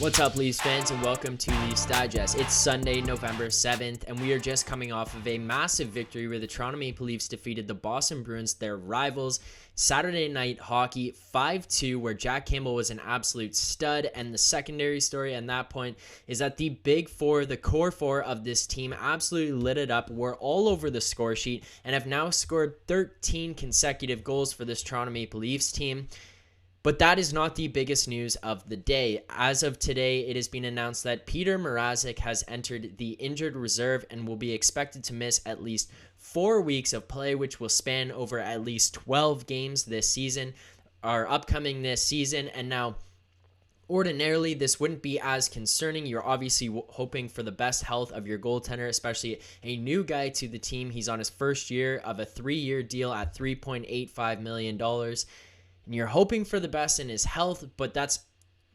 What's up, Leafs fans, and welcome to Leafs Digest. It's Sunday, November 7th, and we are just coming off of a massive victory where the Toronto Maple Leafs defeated the Boston Bruins, their rivals, Saturday Night Hockey 5-2, where Jack Campbell was an absolute stud. And the secondary story on that point is that the big four, the core four of this team, absolutely lit it up, were all over the score sheet, and have now scored 13 consecutive goals for this Toronto Maple Leafs team. But that is not the biggest news of the day. As of today, it has been announced that Petr Mrazek has entered the injured reserve and will be expected to miss at least 4 weeks of play, which will span over at least 12 games this season, or upcoming this season. And now, ordinarily, this wouldn't be as concerning. You're obviously hoping for the best health of your goaltender, especially a new guy to the team. He's on his first year of a 3-year deal at $3.85 million. And you're hoping for the best in his health, but that's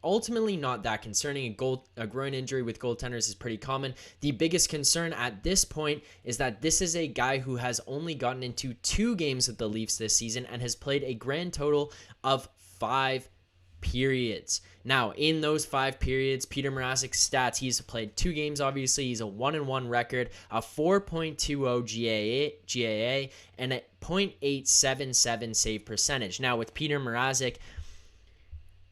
ultimately not that concerning. A groin injury with goaltenders is pretty common. The biggest concern at this point is that this is a guy who has only gotten into 2 games with the Leafs this season and has played a grand total of 5 periods. Now, in those 5 periods, Petr Mrazek's stats, he's played 2 games, obviously. He's a 1-1 record, a 4.20 GAA, and a .877 save percentage. Now, with Petr Mrazek,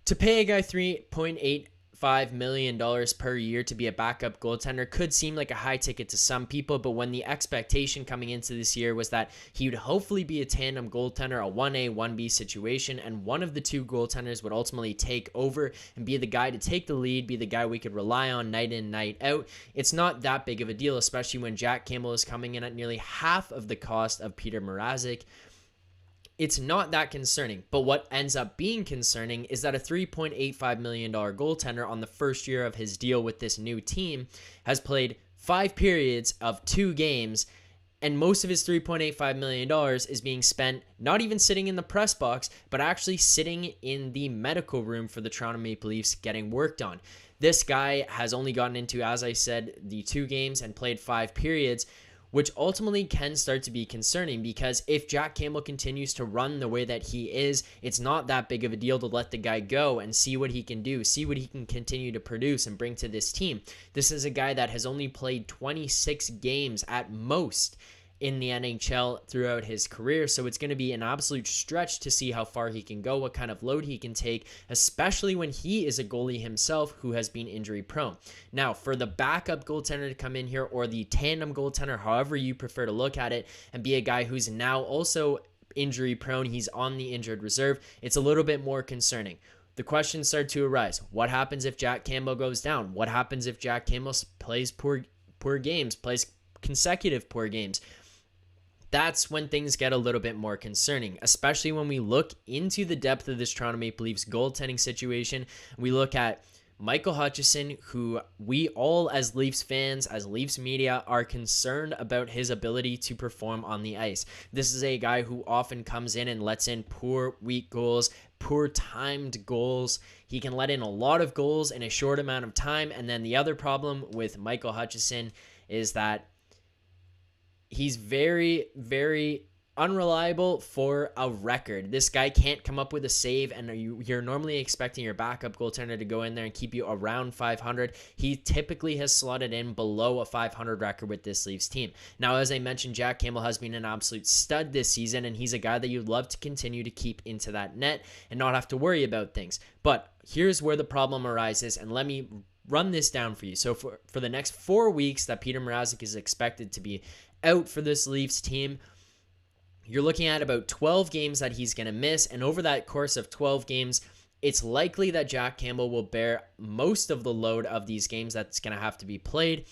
to pay a guy $3.85 million per year to be a backup goaltender could seem like a high ticket to some people, but when the expectation coming into this year was that he would hopefully be a tandem goaltender, a 1A, 1B situation, and one of the 2 goaltenders would ultimately take over and be the guy to take the lead, be the guy we could rely on night in, night out, it's not that big of a deal, especially when Jack Campbell is coming in at nearly half of the cost of Petr Mrazek. It's not that concerning, but what ends up being concerning is that a $3.85 million goaltender on the first year of his deal with this new team has played 5 periods of 2 games, and most of his $3.85 million is being spent not even sitting in the press box, but actually sitting in the medical room for the Toronto Maple Leafs getting worked on. This guy has only gotten into, as I said, the 2 games and played 5 periods, which ultimately can start to be concerning, because if Jack Campbell continues to run the way that he is, it's not that big of a deal to let the guy go and see what he can do, see what he can continue to produce and bring to this team. This is a guy that has only played 26 games at most in the NHL throughout his career, so it's going to be an absolute stretch to see how far he can go, what kind of load he can take, especially when he is a goalie himself who has been injury prone. Now, for the backup goaltender to come in here, or the tandem goaltender, however you prefer to look at it, and be a guy who's now also injury prone, he's on the injured reserve, it's a little bit more concerning. The questions start to arise. What happens if Jack Campbell goes down? What happens if Jack Campbell plays poor games, plays consecutive poor games? That's when things get a little bit more concerning, especially when we look into the depth of this Toronto Maple Leafs goaltending situation. We look at Michael Hutchison, who we all as Leafs fans, as Leafs media, are concerned about his ability to perform on the ice. This is a guy who often comes in and lets in poor, weak goals, poor timed goals. He can let in a lot of goals in a short amount of time. And then the other problem with Michael Hutchison is that he's very, very unreliable for a record. This guy can't come up with a save, and you're normally expecting your backup goaltender to go in there and keep you around 500. He typically has slotted in below a 500 record with this Leafs team. Now, as I mentioned, Jack Campbell has been an absolute stud this season, and he's a guy that you'd love to continue to keep into that net and not have to worry about things. But here's where the problem arises, and let me run this down for you. So for the next 4 weeks that Petr Mrazek is expected to be out for this Leafs team, you're looking at about 12 games that he's going to miss, and over that course of 12 games, it's likely that Jack Campbell will bear most of the load of these games that's going to have to be played.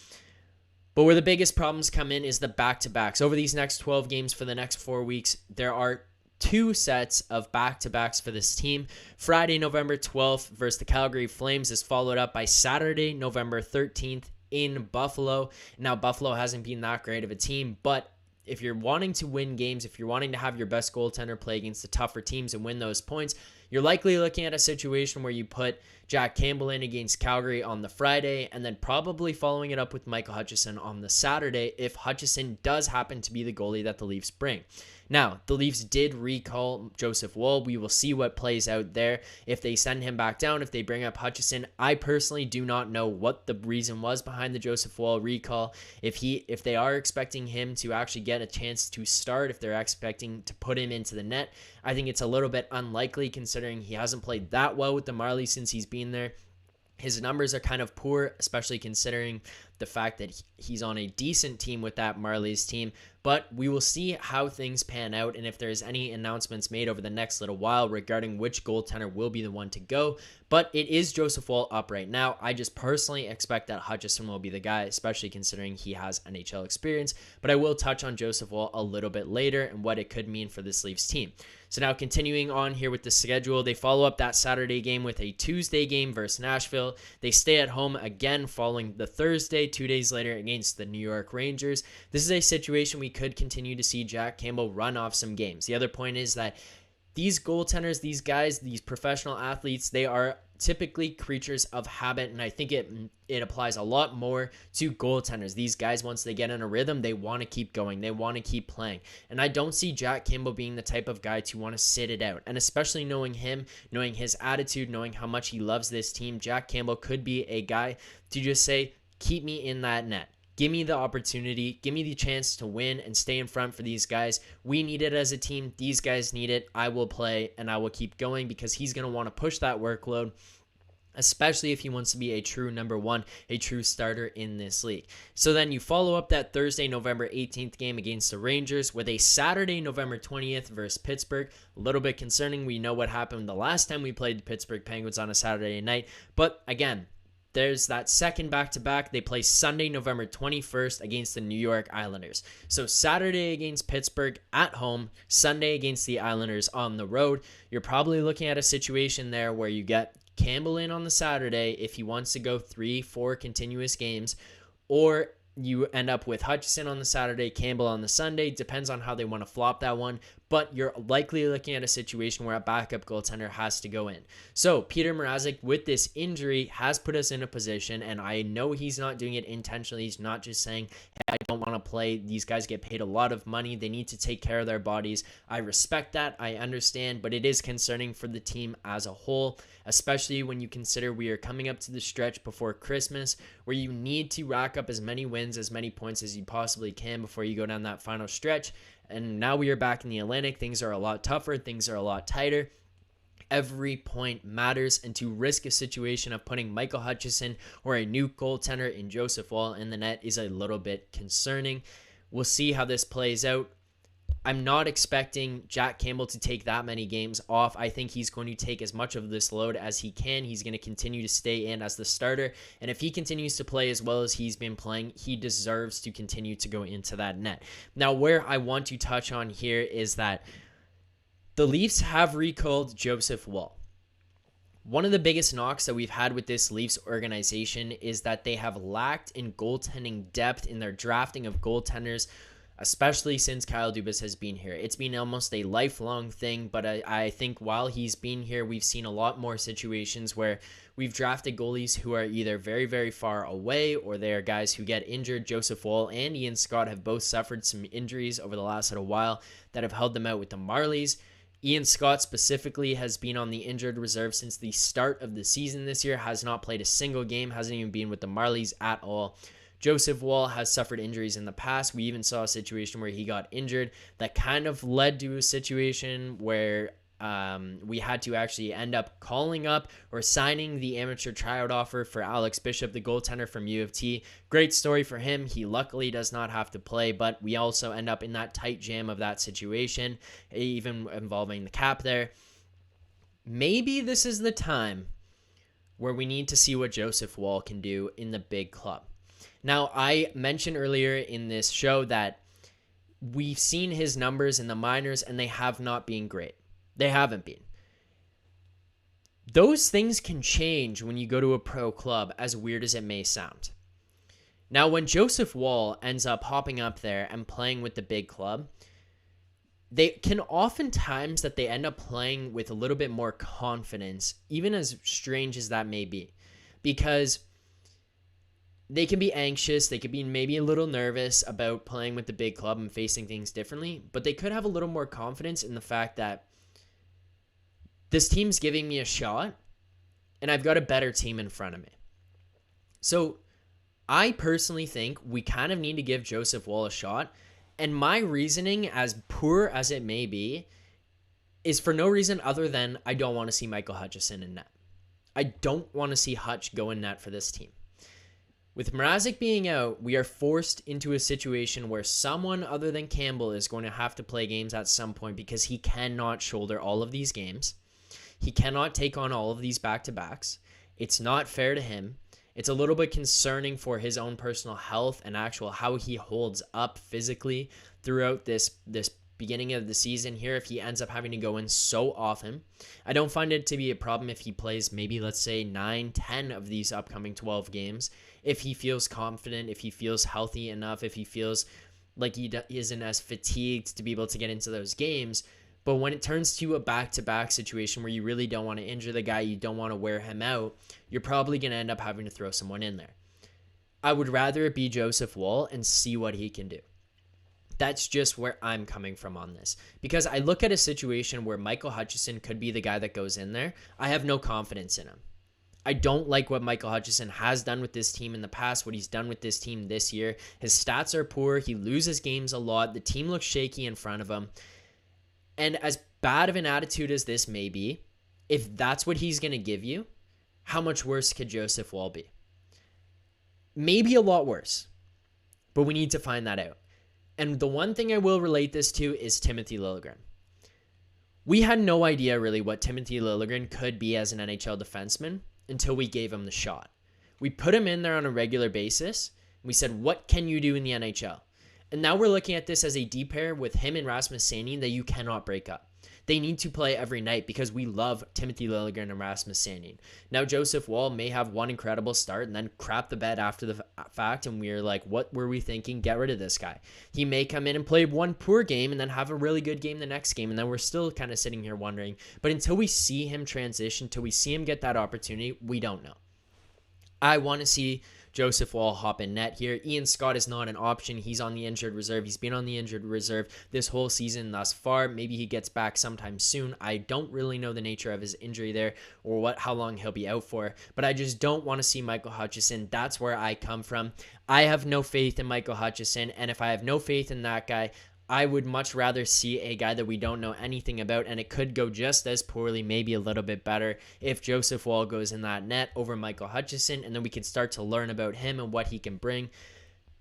But where the biggest problems come in is the back-to-backs. Over these next 12 games for the next 4 weeks, there are 2 sets of back-to-backs for this team. Friday, November 12th versus the Calgary Flames is followed up by Saturday, November 13th in Buffalo. Now, Buffalo hasn't been that great of a team, but if you're wanting to win games, if you're wanting to have your best goaltender play against the tougher teams and win those points, you're likely looking at a situation where you put Jack Campbell in against Calgary on the Friday, and then probably following it up with Michael Hutchison on the Saturday if Hutchison does happen to be the goalie that the Leafs bring. Now, the Leafs did recall Joseph Woll. We will see what plays out there. If they send him back down, if they bring up Hutchison, I personally do not know what the reason was behind the Joseph Woll recall. If they are expecting him to actually get a chance to start, if they're expecting to put him into the net, I think it's a little bit unlikely considering he hasn't played that well with the Marlies since he's been there. His numbers are kind of poor, especially considering the fact that he's on a decent team with that Marlies team. But we will see how things pan out and if there's any announcements made over the next little while regarding which goaltender will be the one to go. But it is Joseph Woll up right now. I just personally expect that Hutchison will be the guy, especially considering he has NHL experience. But I will touch on Joseph Woll a little bit later and what it could mean for this Leafs team. So now continuing on here with the schedule, they follow up that Saturday game with a Tuesday game versus Nashville. They stay at home again following the Thursday, 2 days later against the New York Rangers. This is a situation we could continue to see Jack Campbell run off some games. The other point is that these goaltenders, these guys, these professional athletes, they are typically creatures of habit, and I think it applies a lot more to goaltenders. These guys, once they get in a rhythm, they want to keep going. They want to keep playing. And I don't see Jack Campbell being the type of guy to want to sit it out. And especially knowing him, knowing his attitude, knowing how much he loves this team, Jack Campbell could be a guy to just say, keep me in that net. Give me the opportunity. Give me the chance to win and stay in front for these guys. We need it as a team. These guys need it. I will play and I will keep going because he's going to want to push that workload, especially if he wants to be a true number one, a true starter in this league. So then you follow up that Thursday, November 18th game against the Rangers with a Saturday, November 20th versus Pittsburgh. A little bit concerning. We know what happened the last time we played the Pittsburgh Penguins on a Saturday night. But again, there's that second back-to-back. They play Sunday, November 21st against the New York Islanders. So Saturday against Pittsburgh at home, Sunday against the Islanders on the road. You're probably looking at a situation there where you get Campbell in on the Saturday if he wants to go 3-4 continuous games, or you end up with Hutchison on the Saturday, Campbell on the Sunday. Depends on how they want to flop that one, but you're likely looking at a situation where a backup goaltender has to go in. So Petr Mrazek, with this injury, has put us in a position, and I know he's not doing it intentionally. He's not just saying, hey, I don't want to play. These guys get paid a lot of money. They need to take care of their bodies. I respect that. I understand, but it is concerning for the team as a whole, especially when you consider we are coming up to the stretch before Christmas where you need to rack up as many wins, as many points as you possibly can before you go down that final stretch. And now we are back in the Atlantic. Things are a lot tougher. Things are a lot tighter. Every point matters, and to risk a situation of putting Michael Hutchison or a new goaltender in Joseph Woll in the net is a little bit concerning. We'll see how this plays out. I'm not expecting Jack Campbell to take that many games off. I think he's going to take as much of this load as he can. He's going to continue to stay in as the starter. And if he continues to play as well as he's been playing, he deserves to continue to go into that net. Now, where I want to touch on here is that the Leafs have recalled Joseph Woll. One of the biggest knocks that we've had with this Leafs organization is that they have lacked in goaltending depth in their drafting of goaltenders, especially since Kyle Dubas has been here. It's been almost a lifelong thing, but I think while he's been here, we've seen a lot more situations where we've drafted goalies who are either very, very far away or they are guys who get injured. Joseph Woll and Ian Scott have both suffered some injuries over the last little while that have held them out with the Marlies. Ian Scott specifically has been on the injured reserve since the start of the season this year, has not played a single game, hasn't even been with the Marlies at all. Joseph Woll has suffered injuries in the past. We even saw a situation where he got injured that kind of led to a situation where we had to actually end up calling up or signing the amateur tryout offer for Alex Bishop, the goaltender from U of T. Great story for him. He luckily does not have to play, but we also end up in that tight jam of that situation, even involving the cap there. Maybe this is the time where we need to see what Joseph Woll can do in the big club. Now, I mentioned earlier in this show that we've seen his numbers in the minors and they have not been great. They haven't been. Those things can change when you go to a pro club, as weird as it may sound. Now, when Joseph Woll ends up hopping up there and playing with the big club, they can oftentimes that they end up playing with a little bit more confidence, even as strange as that may be, because they can be anxious, they could be maybe a little nervous about playing with the big club and facing things differently, but they could have a little more confidence in the fact that this team's giving me a shot and I've got a better team in front of me. So I personally think we kind of need to give Joseph Woll a shot. And my reasoning, as poor as it may be, is for no reason other than I don't want to see Michael Hutchison in net. I don't want to see Hutch go in net for this team. With Mrazek being out, we are forced into a situation where someone other than Campbell is going to have to play games at some point because he cannot shoulder all of these games. He cannot take on all of these back-to-backs. It's not fair to him. It's a little bit concerning for his own personal health and actual how he holds up physically throughout this beginning of the season here if he ends up having to go in so often. I don't find it to be a problem if he plays maybe, let's say, 9, 10 of these upcoming 12 games. If he feels confident, if he feels healthy enough, if he feels like he isn't as fatigued to be able to get into those games. But when it turns to a back-to-back situation where you really don't want to injure the guy, you don't want to wear him out, you're probably going to end up having to throw someone in there. I would rather it be Joseph Woll and see what he can do. That's just where I'm coming from on this. Because I look at a situation where Michael Hutchison could be the guy that goes in there. I have no confidence in him. I don't like what Michael Hutchison has done with this team in the past, what he's done with this team this year. His stats are poor. He loses games a lot. The team looks shaky in front of him. And as bad of an attitude as this may be, if that's what he's going to give you, how much worse could Joseph Woll be? Maybe a lot worse, but we need to find that out. And the one thing I will relate this to is Timothy Liljegren. We had no idea really what Timothy Liljegren could be as an NHL defenseman until we gave him the shot. We put him in there on a regular basis. And we said, what can you do in the NHL? And now we're looking at this as a D pair with him and Rasmus Sandin that you cannot break up. They need to play every night because we love Timothy Liljegren and Rasmus Sandin. Now Joseph Woll may have one incredible start and then crap the bed after the fact, and we're like, what were we thinking? Get rid of this guy. He may come in and play one poor game and then have a really good game the next game, and then we're still kind of sitting here wondering. But until we see him transition, until we see him get that opportunity, we don't know. I want to see Joseph Woll hop in net here. Ian Scott is not an option. He's on the injured reserve. He's been on the injured reserve this whole season thus far. Maybe he gets back sometime soon. I don't really know the nature of his injury there or how long he'll be out for, but I just don't want to see Michael Hutchison. That's where I come from. I have no faith in Michael Hutchison, and if I have no faith in that guy, I would much rather see a guy that we don't know anything about, and it could go just as poorly, maybe a little bit better, if Joseph Woll goes in that net over Michael Hutchison, and then we can start to learn about him and what he can bring.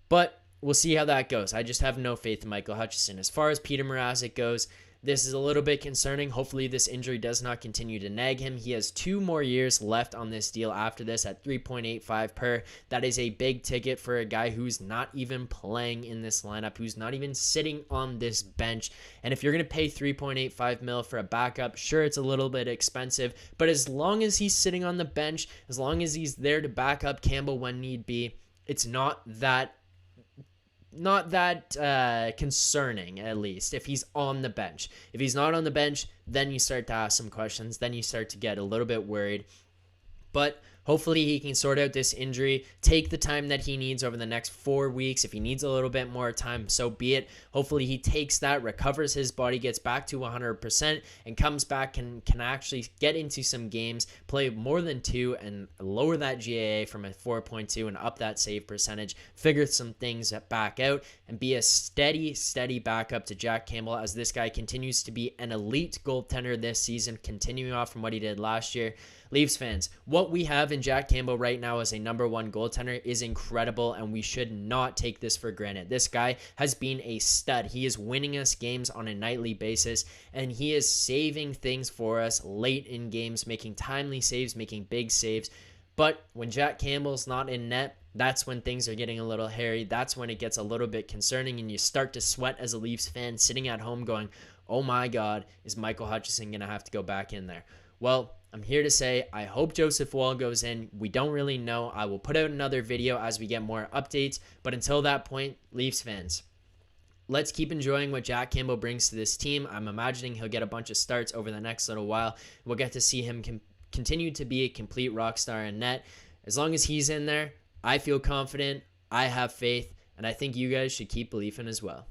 But we'll see how that goes. I just have no faith in Michael Hutchison. As far as Petr Mrazek goes, this is a little bit concerning. Hopefully this injury does not continue to nag him. He has 2 more years left on this deal after this at $3.85 per. That is a big ticket for a guy who's not even playing in this lineup, who's not even sitting on this bench. And if you're going to pay $3.85 mil for a backup, sure, it's a little bit expensive, but as long as he's sitting on the bench, as long as he's there to back up Campbell when need be, it's not that concerning, at least, if he's on the bench. If he's not on the bench, then you start to ask some questions. Then you start to get a little bit worried. But hopefully he can sort out this injury, take the time that he needs over the next 4 weeks. If he needs a little bit more time, so be it. Hopefully he takes that, recovers his body, gets back to 100%, and comes back and can actually get into some games, play more than 2, and lower that GAA from a 4.2 and up that save percentage, figure some things back out, and be a steady backup to Jack Campbell as this guy continues to be an elite goaltender this season, continuing off from what he did last year. Leafs fans, what we have in Jack Campbell right now as a number 1 goaltender is incredible, and we should not take this for granted. This guy has been a stud. He is winning us games on a nightly basis, and he is saving things for us late in games, making timely saves, making big saves. But when Jack Campbell's not in net, that's when things are getting a little hairy. That's when it gets a little bit concerning, and you start to sweat as a Leafs fan sitting at home going, oh my God, is Michael Hutchison going to have to go back in there? Well, I'm here to say I hope Joseph Woll goes in. We don't really know. I will put out another video as we get more updates. But until that point, Leafs fans, let's keep enjoying what Jack Campbell brings to this team. I'm imagining he'll get a bunch of starts over the next little while. We'll get to see him continue to be a complete rock star in net. As long as he's in there, I feel confident, I have faith, and I think you guys should keep believing as well.